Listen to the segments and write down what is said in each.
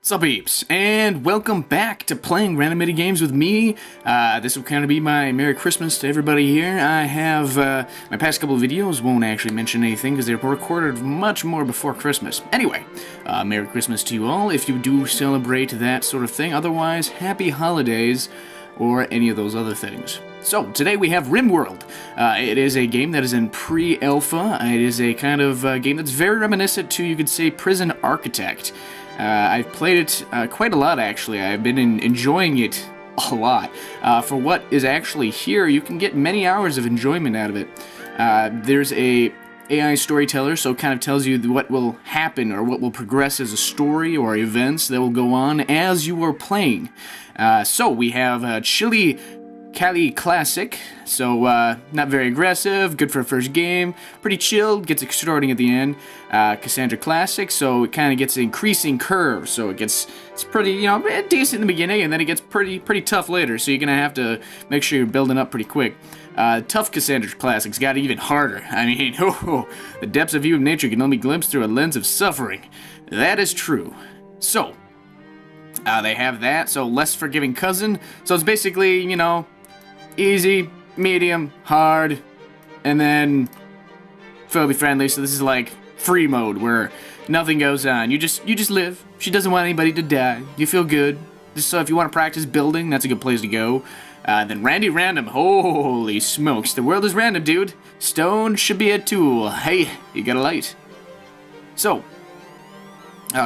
Sup peeps, and welcome back to playing random mini games with me. This will kind of be my Merry Christmas to everybody here. I have, my past couple of videos won't actually mention anything because they were recorded much more before Christmas. Anyway, Merry Christmas to you all if you do celebrate that sort of thing. Otherwise, Happy Holidays or any of those other things. So, today we have RimWorld. It is a game that is in pre-alpha. It is a kind of game that's very reminiscent to, you could say, Prison Architect. I've played it quite a lot, actually. I've been enjoying it a lot. For what is actually here, you can get many hours of enjoyment out of it. There's a AI storyteller, so it kind of tells you what will happen or what will progress as a story or events that will go on as you are playing. So we have Chili Cali Classic, so not very aggressive, good for a first game, pretty chilled, gets extorting at the end. Cassandra Classic, so it kind of gets an increasing curve, so it's pretty, you know, decent in the beginning, and then it gets pretty tough later, so you're gonna have to make sure you're building up pretty quick. Tough Cassandra Classics got even harder. I mean, the depths of human nature can only be glimpsed through a lens of suffering. That is true. So, they have that, so less forgiving cousin, so it's basically, you know, easy, medium, hard, and then fairly friendly. So this is like free mode where nothing goes on. You just live. She doesn't want anybody to die. You feel good. Just so if you want to practice building, that's a good place to go. Then Randy Random. Holy smokes, the world is random, dude. Stone should be a tool. Hey, you got a light. So,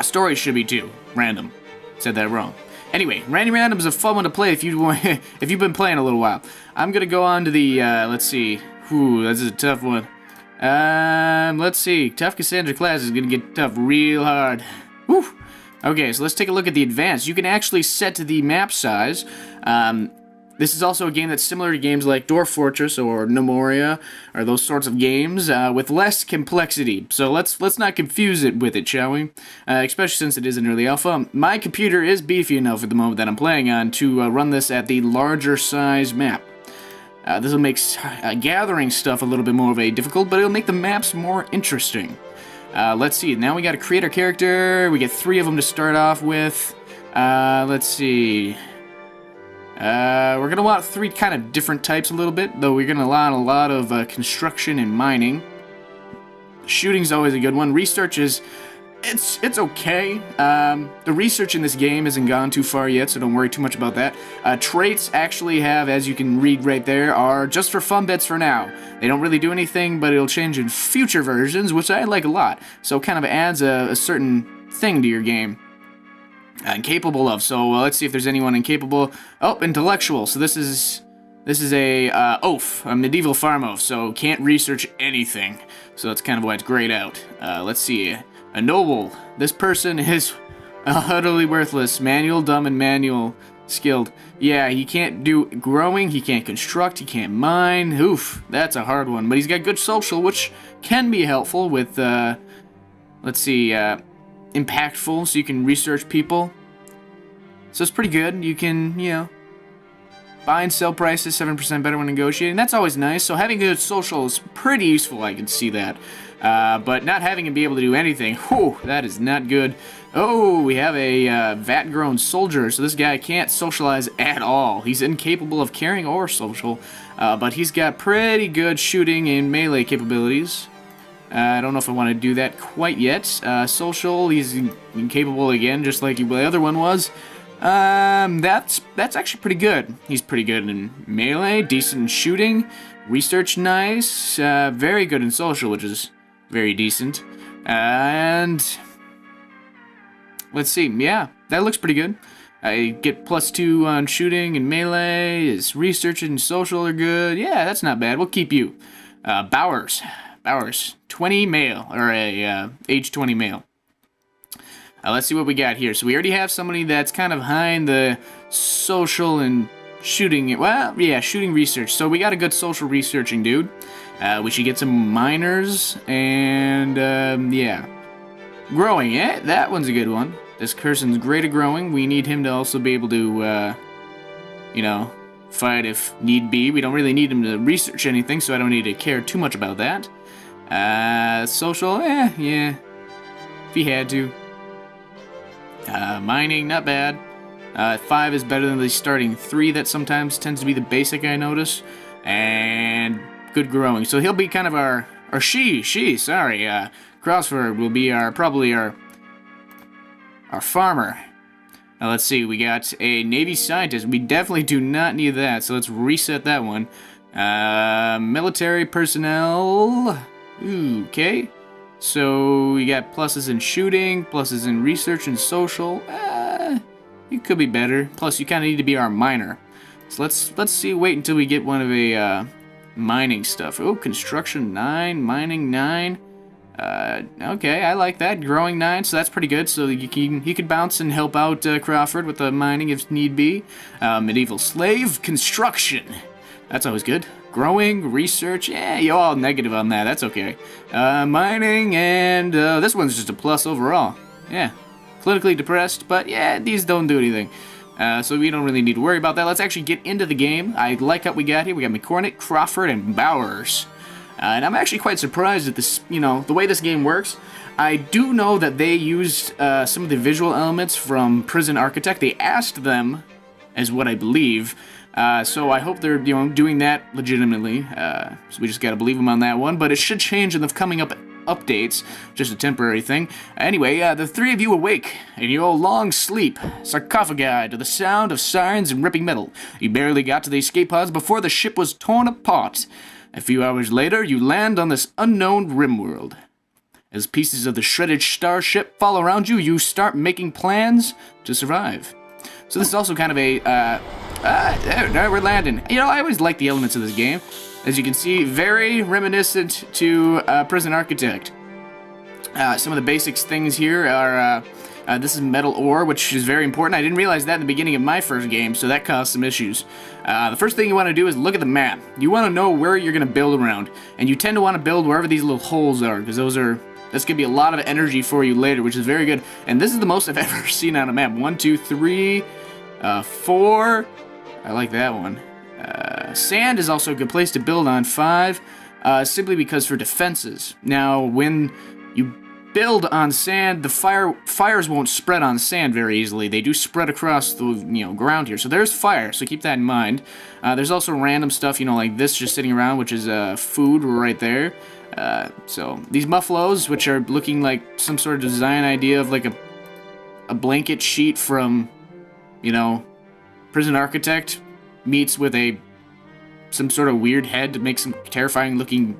story should be too. Random. Said that wrong. Anyway, Randy Random is a fun one to play if you've been playing a little while. I'm gonna go on to the, let's see. Ooh, this is a tough one. Let's see. Tough Cassandra Class is gonna get tough real hard. Woo! Okay, so let's take a look at the advanced. You can actually set the map size. This is also a game that's similar to games like Dwarf Fortress or Gnomoria, or those sorts of games, with less complexity. So let's not confuse it with it, shall we? Especially since it is an early alpha. My computer is beefy enough at the moment that I'm playing on to run this at the larger size map. This will make gathering stuff a little bit more of a difficult, but it'll make the maps more interesting. Let's see, now we gotta create our character. We get 3 of them to start off with. Let's see. We're gonna want 3 kind of different types a little bit, though we're gonna want a lot of construction and mining. Shooting's always a good one. Research is, it's okay. The research in this game hasn't gone too far yet, so don't worry too much about that. Traits actually have, as you can read right there, are just for fun bits for now. They don't really do anything, but it'll change in future versions, which I like a lot. So it kind of adds a certain thing to your game. Incapable of, so let's see if there's anyone incapable. Oh, intellectual, so this is a oaf, a medieval farm oaf, so can't research anything, so that's kind of why it's grayed out. Let's see, a noble, this person is utterly worthless, manual, dumb, and manual skilled. Yeah, he can't do growing, he can't construct, he can't mine. Oof, that's a hard one, but he's got good social, which can be helpful with, let's see, impactful, so you can research people. So it's pretty good. You can, you know, buy and sell prices 7% better when negotiating. That's always nice. So having good social is pretty useful. I can see that. But not having him be able to do anything, whew, that is not good. Oh, we have a vat-grown soldier. So this guy can't socialize at all. He's incapable of caring or social. But he's got pretty good shooting and melee capabilities. I don't know if I want to do that quite yet. Social, he's incapable again, just like the other one was. That's actually pretty good. He's pretty good in melee, decent in shooting, research nice, very good in social, which is very decent. And let's see, yeah, that looks pretty good. I get +2 on shooting and melee. His research and social are good. Yeah, that's not bad. We'll keep you. Bowers, 20 male, or a age 20 male. Let's see what we got here. So we already have somebody that's kind of high in the social and shooting. Well, yeah, shooting research. So we got a good social researching dude. We should get some miners and yeah, growing. Yeah, that one's a good one. This person's great at growing. We need him to also be able to, you know, fight if need be. We don't really need him to research anything, so I don't need to care too much about that. Social, yeah, if he had to. Mining, not bad. 5 is better than the starting 3 that sometimes tends to be the basic, I notice. And good growing. So he'll be kind of our Crossford will be probably our farmer. Now let's see, we got a Navy scientist. We definitely do not need that, so let's reset that one. Military personnel. Ooh, okay. So we got pluses in shooting, pluses in research and social. You could be better. Plus, you kind of need to be our miner. So let's see. Wait until we get one of a mining stuff. Oh, construction 9, mining 9. Okay, I like that. Growing 9, so that's pretty good. So he could bounce and help out Crawford with the mining if need be. Medieval slave construction. That's always good. Growing, research, yeah, you're all negative on that. That's okay. Mining, and this one's just a plus overall. Yeah, politically depressed, but yeah, these don't do anything. So we don't really need to worry about that. Let's actually get into the game. I like what we got here. We got McCormick, Crawford, and Bowers. And I'm actually quite surprised at this, the way this game works. I do know that they used some of the visual elements from Prison Architect. They asked them, as what I believe. So I hope they're, doing that legitimately. So we just gotta believe them on that one. But it should change in the coming up updates. Just a temporary thing. Anyway, the 3 of you awake in your long sleep, sarcophagi to the sound of sirens and ripping metal. You barely got to the escape pods before the ship was torn apart. A few hours later, you land on this unknown RimWorld. As pieces of the shredded starship fall around you, you start making plans to survive. So this is also kind of a, there we're landing. I always like the elements of this game. As you can see, very reminiscent to Prison Architect. Some of the basics things here are, this is metal ore, which is very important. I didn't realize that in the beginning of my first game, so that caused some issues. The first thing you want to do is look at the map. You want to know where you're going to build around. And you tend to want to build wherever these little holes are, because that's going to be a lot of energy for you later, which is very good. And this is the most I've ever seen on a map. 1, 2, 3, 4. I like that one. Sand is also a good place to build on. 5, simply because for defenses. Now, when you build on sand, the fires won't spread on sand very easily. They do spread across the ground here. So there's fire, so keep that in mind. There's also random stuff, like this just sitting around, which is food right there. So these buffaloes, which are looking like some sort of design idea of like a blanket sheet from, Prison Architect meets with some sort of weird head to make some terrifying looking,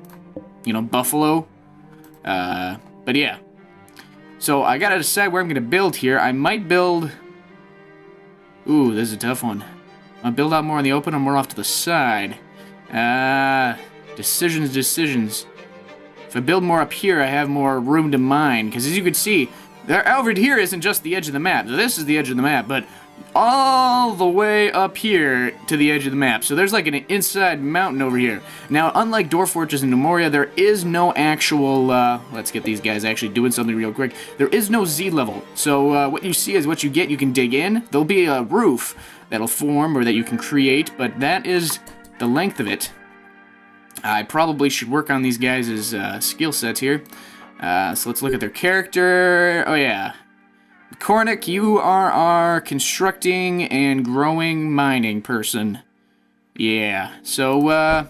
buffalo. But yeah. So I gotta decide where I'm gonna build here. I might build... Ooh, this is a tough one. I'll build out more in the open or more off to the side. Decisions. If I build more up here, I have more room to mine. Because as you can see, over here isn't just the edge of the map. This is the edge of the map, but all the way up here to the edge of the map. So there's like an inside mountain over here. Now, unlike Dwarf Fortress and Gnomoria, there is no actual, let's get these guys actually doing something real quick. There is no Z level. So what you see is what you get. You can dig in. There'll be a roof that'll form or that you can create, but that is the length of it. I probably should work on these guys' skill sets here. So let's look at their character. Oh yeah. Cornick, you are our constructing and growing mining person. Yeah, so,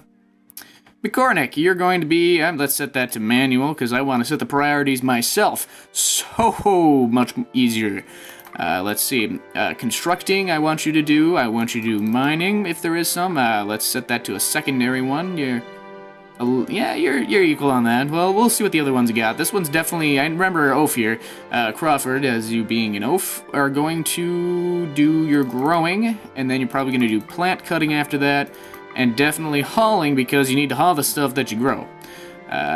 McCormick, you're going to be, let's set that to manual, because I want to set the priorities myself. So much easier. Let's see, constructing I want you to do mining, if there is some. Let's set that to a secondary one. You're equal on that. Well, we'll see what the other ones got. This one's definitely, I remember Oaf here. Crawford, as you being an Oaf, are going to do your growing, and then you're probably going to do plant cutting after that, and definitely hauling, because you need to haul the stuff that you grow.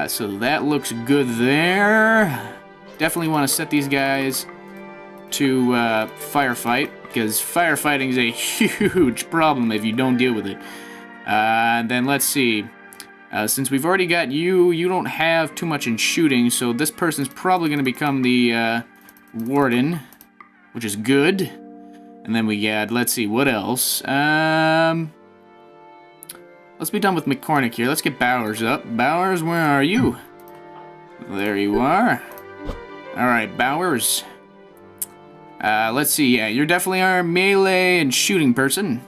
So that looks good there. Definitely want to set these guys to firefight, because firefighting is a huge problem if you don't deal with it. Then let's see. Since we've already got you don't have too much in shooting, so this person's probably going to become the warden, which is good. And then we got, let's see, what else? Let's be done with McCormick here. Let's get Bowers up. Bowers, where are you? There you are. Alright, Bowers. Let's see, yeah, you're definitely our melee and shooting person.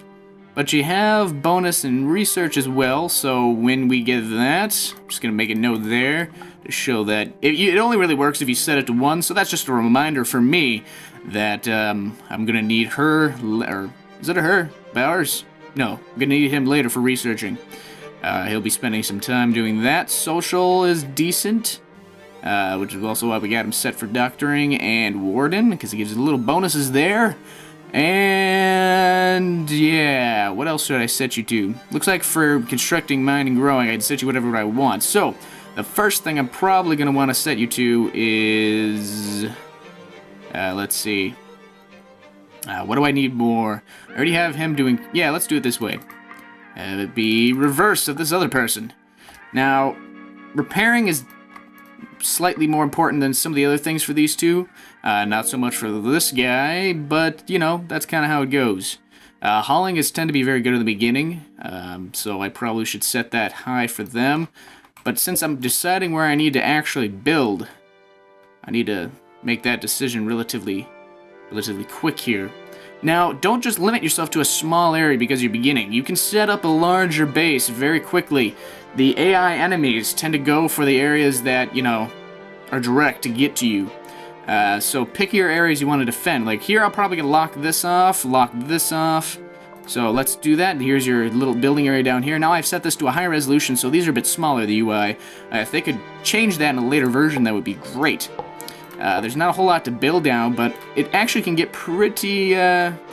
But you have bonus and research as well, so when we get that, I'm just going to make a note there to show that it only really works if you set it to 1, so that's just a reminder for me that I'm going to need her, or is it a her? Bowers? No, I'm going to need him later for researching. He'll be spending some time doing that. Social is decent, which is also why we got him set for doctoring and warden, because he gives little bonuses there. And yeah, what else should I set you to? Looks like for constructing, mining, growing, I'd set you whatever I want. So, the first thing I'm probably going to want to set you to is... let's see. What do I need more? I already have him doing... Yeah, let's do it this way. It'd be reverse of this other person. Now, repairing is slightly more important than some of the other things for these two. Not so much for this guy, but, you know, that's kind of how it goes. Hauling tend to be very good in the beginning, so I probably should set that high for them. But since I'm deciding where I need to actually build, I need to make that decision relatively quick here. Now, don't just limit yourself to a small area because you're beginning. You can set up a larger base very quickly. The AI enemies tend to go for the areas that, you know, are direct to get to you. So pick your areas you want to defend. Like here, I'm probably going to lock this off. So let's do that. Here's your little building area down here. Now I've set this to a high resolution, so these are a bit smaller, the UI. If they could change that in a later version, that would be great. There's not a whole lot to build down, but it actually can get pretty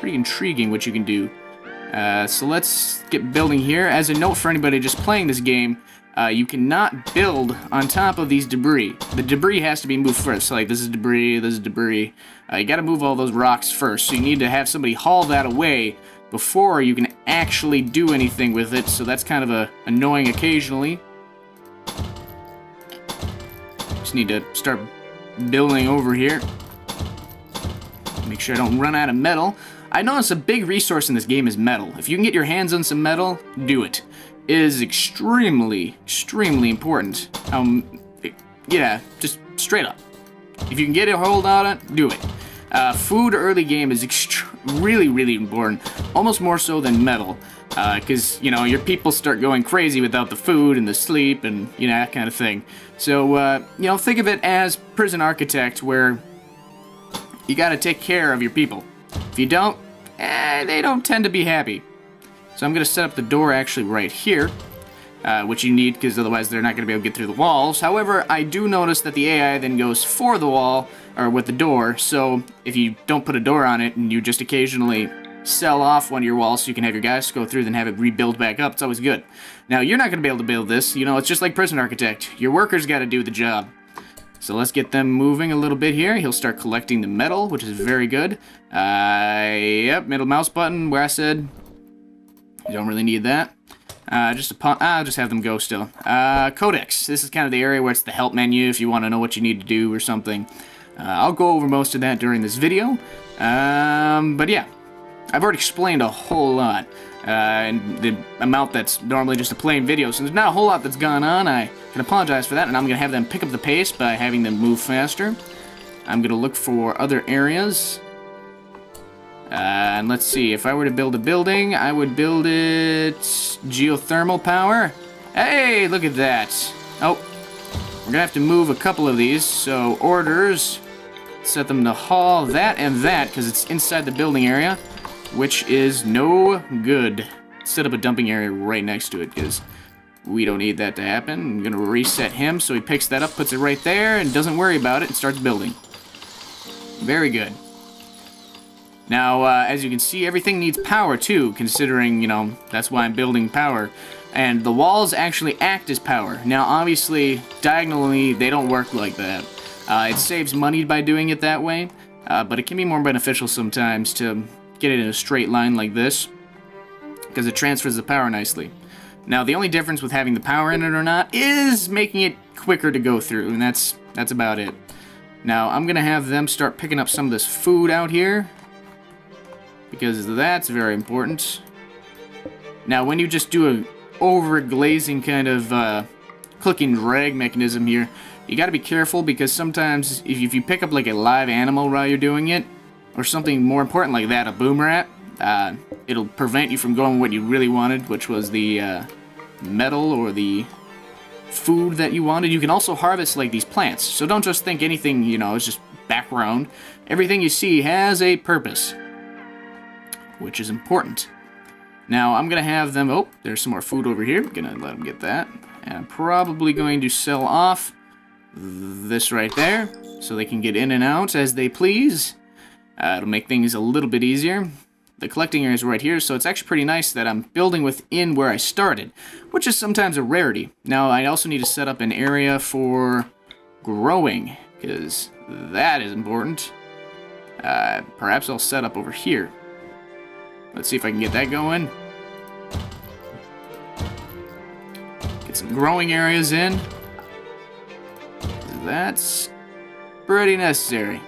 intriguing what you can do. So let's get building here. As a note for anybody just playing this game, you cannot build on top of these debris. The debris has to be moved first. So like this is debris, this is debris. You gotta move all those rocks first. So you need to have somebody haul that away before you can actually do anything with it. So that's kind of annoying occasionally. Just need to start building over here. Make sure I don't run out of metal. I notice a big resource in this game is metal. If you can get your hands on some metal, do it. It is extremely important. Yeah, just straight up. If you can get a hold on it, do it. Food early game is really important. Almost more so than metal. Because, you know, your people start going crazy without the food and the sleep and, you know, that kind of thing. So, you know, think of it as Prison Architect, where you gotta take care of your people. If you don't, they don't tend to be happy. So I'm gonna set up the door actually right here, which you need because otherwise they're not gonna be able to get through the walls. However, I do notice that the AI then goes for the wall, or with the door, so if you don't put a door on it and you just occasionally sell off one of your walls so you can have your guys go through, then have it rebuild back up, it's always good. Now, you're not going to be able to build this. You know, it's just like Prison Architect. Your workers got to do the job. So let's get them moving a little bit here. He'll start collecting the metal, which is very good. Yep, middle mouse button, where I said you don't really need that. I'll just have them go still. Codex. This is kind of the area where it's the help menu if you want to know what you need to do or something. I'll go over most of that during this video. But yeah. I've already explained a whole lot, and the amount that's normally just a plain video, so there's not a whole lot that's gone on. I can apologize for that, and I'm going to have them pick up the pace by having them move faster. I'm going to look for other areas, and let's see, if I were to build a building, I would build it geothermal power. Hey, look at that. Oh, we're going to have to move a couple of these, so orders, set them to haul that and that, because it's inside the building area. Which is no good. Set up a dumping area right next to it, because we don't need that to happen. I'm going to reset him so he picks that up, puts it right there, and doesn't worry about it, and starts building. Very good. Now, as you can see, everything needs power, too, considering, you know, that's why I'm building power. And the walls actually act as power. Now, obviously, diagonally, they don't work like that. It saves money by doing it that way, but it can be more beneficial sometimes to get it in a straight line like this, because it transfers the power nicely. Now, the only difference with having the power in it or not is making it quicker to go through, and that's about it. Now, I'm going to have them start picking up some of this food out here, because that's very important. Now, when you just do an over-glazing kind of click and drag mechanism here, you got to be careful, because sometimes if you pick up like a live animal while you're doing it, or something more important like that, a boom rat, it'll prevent you from going what you really wanted, which was the metal or the food that you wanted. You can also harvest like these plants, so don't just think anything, you know, is just background. Everything you see has a purpose, which is important. Now I'm gonna have them, oh, there's some more food over here, I'm gonna let them get that, and I'm probably going to sell off this right there, so they can get in and out as they please. It'll make things a little bit easier. The collecting area is right here, so it's actually pretty nice that I'm building within where I started, which is sometimes a rarity. Now, I also need to set up an area for growing, because that is important. Perhaps I'll set up over here. Let's see if I can get that going. Get some growing areas in. That's pretty necessary.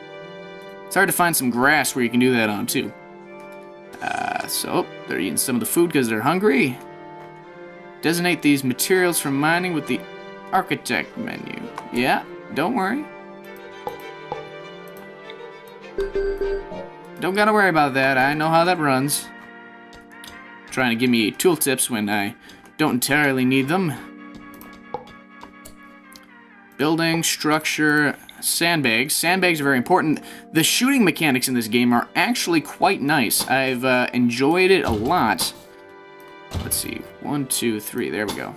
It's hard to find some grass where you can do that on, too. So, they're eating some of the food because they're hungry. Designate these materials for mining with the architect menu. Yeah, don't worry. Don't gotta worry about that, I know how that runs. Trying to give me tooltips when I don't entirely need them. Building, structure, sandbags. Sandbags are very important. The shooting mechanics in this game are actually quite nice. I've enjoyed it a lot. Let's see, 1, 2, 3, there we go.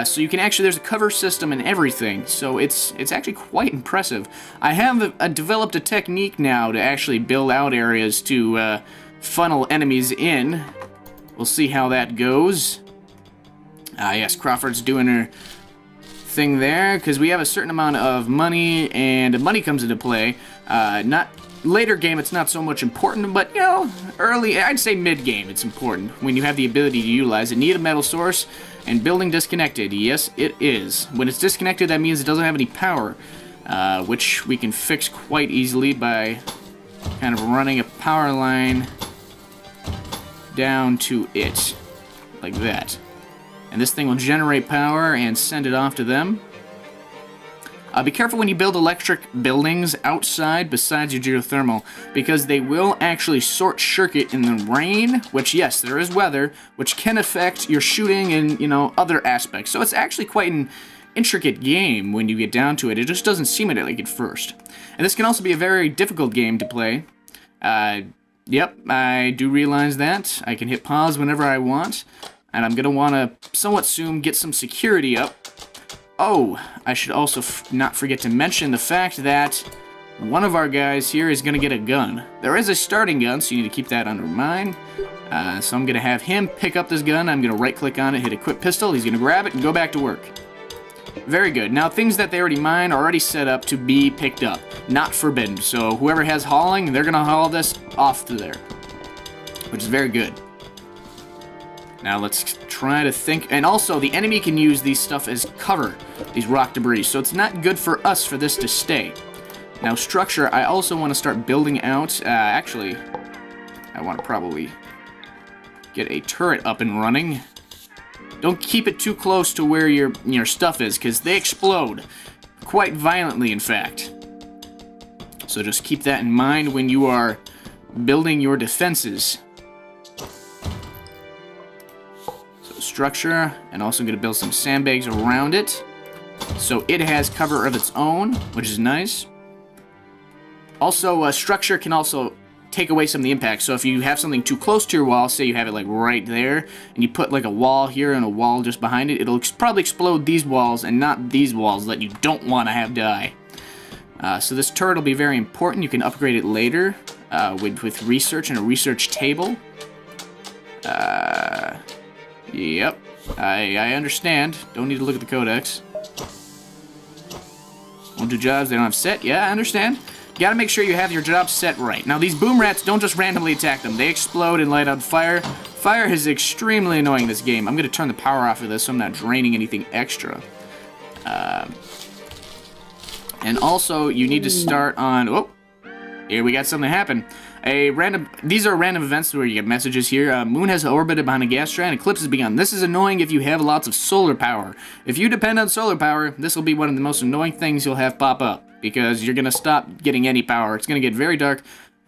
So you can actually, there's a cover system and everything, so it's actually quite impressive. I have developed a technique now to actually build out areas to funnel enemies in. We'll see how that goes. Yes, Crawford's doing her thing there, because we have a certain amount of money, and money comes into play. Not later game, it's not so much important, but, you know, early, I'd say mid-game, it's important when you have the ability to utilize it. Need a metal source, and building disconnected. Yes, it is. When it's disconnected, that means it doesn't have any power, which we can fix quite easily by kind of running a power line down to it, like that. And this thing will generate power and send it off to them. Be careful when you build electric buildings outside besides your geothermal, because they will actually short-circuit in the rain, which, yes, there is weather, which can affect your shooting and, you know, other aspects. So it's actually quite an intricate game when you get down to it. It just doesn't seem it like at first. And this can also be a very difficult game to play. Yep, I do realize that. I can hit pause whenever I want. And I'm going to want to somewhat soon get some security up. Oh, I should also not forget to mention the fact that one of our guys here is going to get a gun. There is a starting gun, so you need to keep that under mind. So I'm going to have him pick up this gun. I'm going to right-click on it, hit equip pistol. He's going to grab it and go back to work. Very good. Now, things that they already mine are already set up to be picked up, not forbidden. So whoever has hauling, they're going to haul this off to there, which is very good. Now let's try to think, and also the enemy can use these stuff as cover, these rock debris, so it's not good for us for this to stay. Now structure, I also want to start building out, actually, I want to probably get a turret up and running. Don't keep it too close to where your stuff is, because they explode, quite violently in fact. So just keep that in mind when you are building your defenses. Structure, and also going to build some sandbags around it, so it has cover of its own, which is nice. Also, structure can also take away some of the impact, so if you have something too close to your wall, say you have it like right there, and you put like a wall here and a wall just behind it, it'll probably explode these walls and not these walls that you don't want to have die. So this turret will be very important. You can upgrade it later with research and a research table. Yep, I understand. Don't need to look at the codex. Won't do jobs they don't have set. Yeah, I understand. You gotta make sure you have your jobs set right. Now, these boom rats don't just randomly attack them. They explode and light on fire. Fire is extremely annoying in this game. I'm gonna turn the power off of this so I'm not draining anything extra. And also, you need to start on... Oh, here we got something happen. These are random events where you get messages here. Moon has orbited behind a gas giant. Eclipse has begun. This is annoying if you have lots of solar power. If you depend on solar power, this will be one of the most annoying things you'll have pop up, because you're going to stop getting any power. It's going to get very dark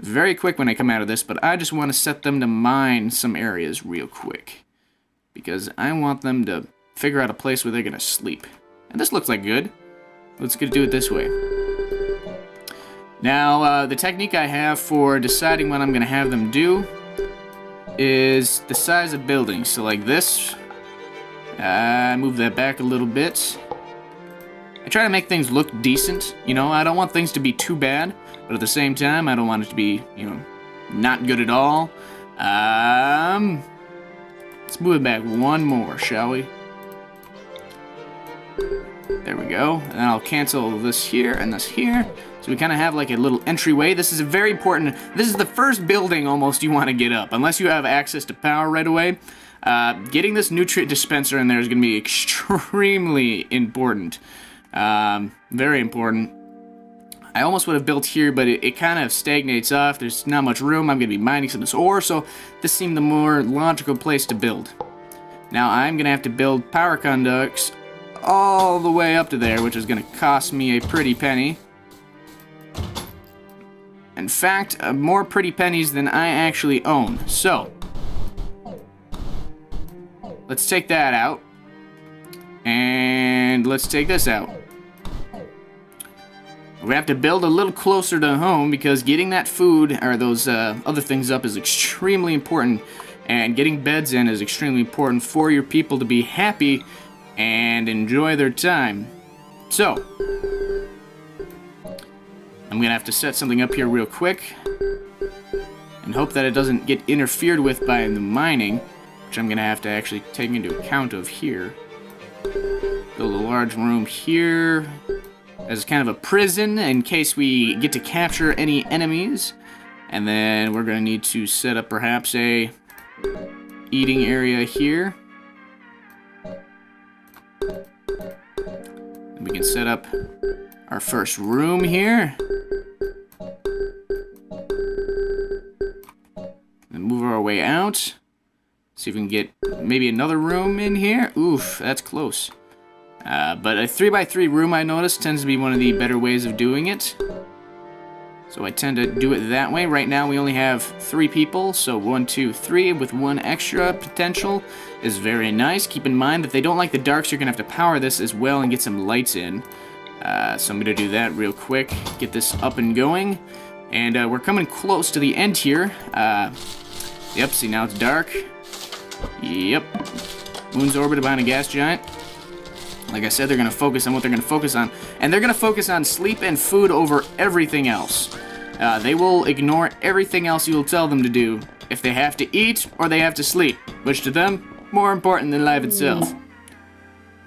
very quick when I come out of this, but I just want to set them to mine some areas real quick. Because I want them to figure out a place where they're going to sleep. And this looks like good. Let's do it this way. Now, the technique I have for deciding what I'm going to have them do is the size of buildings. So like this. Move that back a little bit. I try to make things look decent. You know, I don't want things to be too bad. But at the same time, I don't want it to be, you know, not good at all. Let's move it back one more, shall we? There we go. And then I'll cancel this here and this here. So we kind of have like a little entryway. This is a very important... This is the first building almost you want to get up. Unless you have access to power right away. Getting this nutrient dispenser in there is going to be extremely important. Very important. I almost would have built here, but it kind of stagnates off. There's not much room. I'm going to be mining some of this ore, so this seemed the more logical place to build. Now I'm going to have to build power conducts all the way up to there, which is going to cost me a pretty penny. In fact, more pretty pennies than I actually own. So, let's take that out. And let's take this out. We have to build a little closer to home because getting that food or those other things up is extremely important, and getting beds in is extremely important for your people to be happy and enjoy their time. So, I'm going to have to set something up here real quick and hope that it doesn't get interfered with by the mining, which I'm going to have to actually take into account of here. Build a large room here as kind of a prison in case we get to capture any enemies. And then we're going to need to set up perhaps a eating area here. And we can set up our first room here. And move our way out. See if we can get maybe another room in here. Oof, that's close. But a 3x3 room, I noticed, tends to be one of the better ways of doing it. So I tend to do it that way. Right now we only have 3 people, so 1, 2, 3 with 1 extra potential is very nice. Keep in mind that if they don't like the darks, you're going to have to power this as well and get some lights in. So I'm going to do that real quick, get this up and going. And we're coming close to the end here. Yep, see now it's dark. Yep. Moon's orbited behind a gas giant. Like I said, they're going to focus on what they're going to focus on. And they're going to focus on sleep and food over everything else. They will ignore everything else you will tell them to do if they have to eat or they have to sleep, which to them, more important than life itself.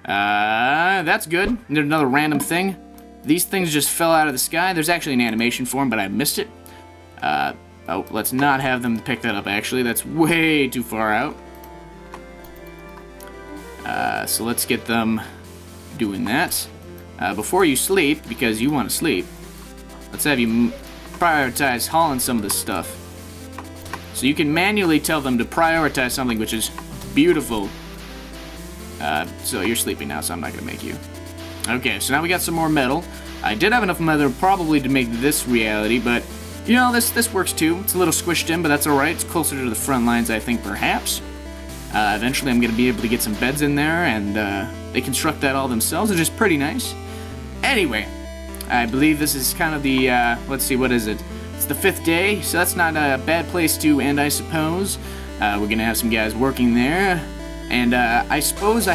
That's good. There's another random thing. These things just fell out of the sky. There's actually an animation for them, but I missed it. Oh, let's not have them pick that up, actually. That's way too far out. So let's get them doing that. Before you sleep, because you want to sleep, let's have you prioritize hauling some of this stuff. So you can manually tell them to prioritize something, which is beautiful. So you're sleeping now, so I'm not going to make you. Okay, so now we got some more metal. I did have enough metal probably to make this reality, but, you know, this works too. It's a little squished in, but that's alright. It's closer to the front lines, I think, perhaps. Eventually I'm going to be able to get some beds in there, and they construct that all themselves, which is pretty nice. Anyway, I believe this is kind of the, let's see, what is it? It's the 5th day, so that's not a bad place to end, I suppose. We're going to have some guys working there. And I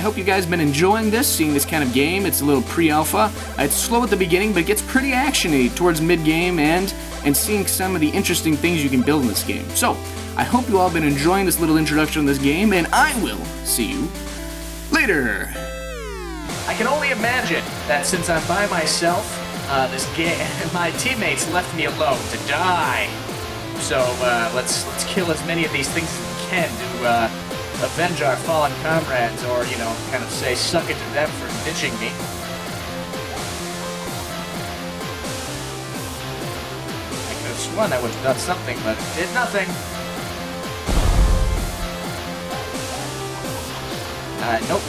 hope you guys have been enjoying this, seeing this kind of game. It's a little pre-alpha. It's slow at the beginning, but it gets pretty actiony towards mid-game and seeing some of the interesting things you can build in this game. So, I hope you all have been enjoying this little introduction to this game, and I will see you later. I can only imagine that since I'm by myself, this game, my teammates left me alone to die. So let's kill as many of these things as we can to avenge our fallen comrades, or, you know, kind of say suck it to them for ditching me. I could have sworn I would have done something, but did nothing. Nope.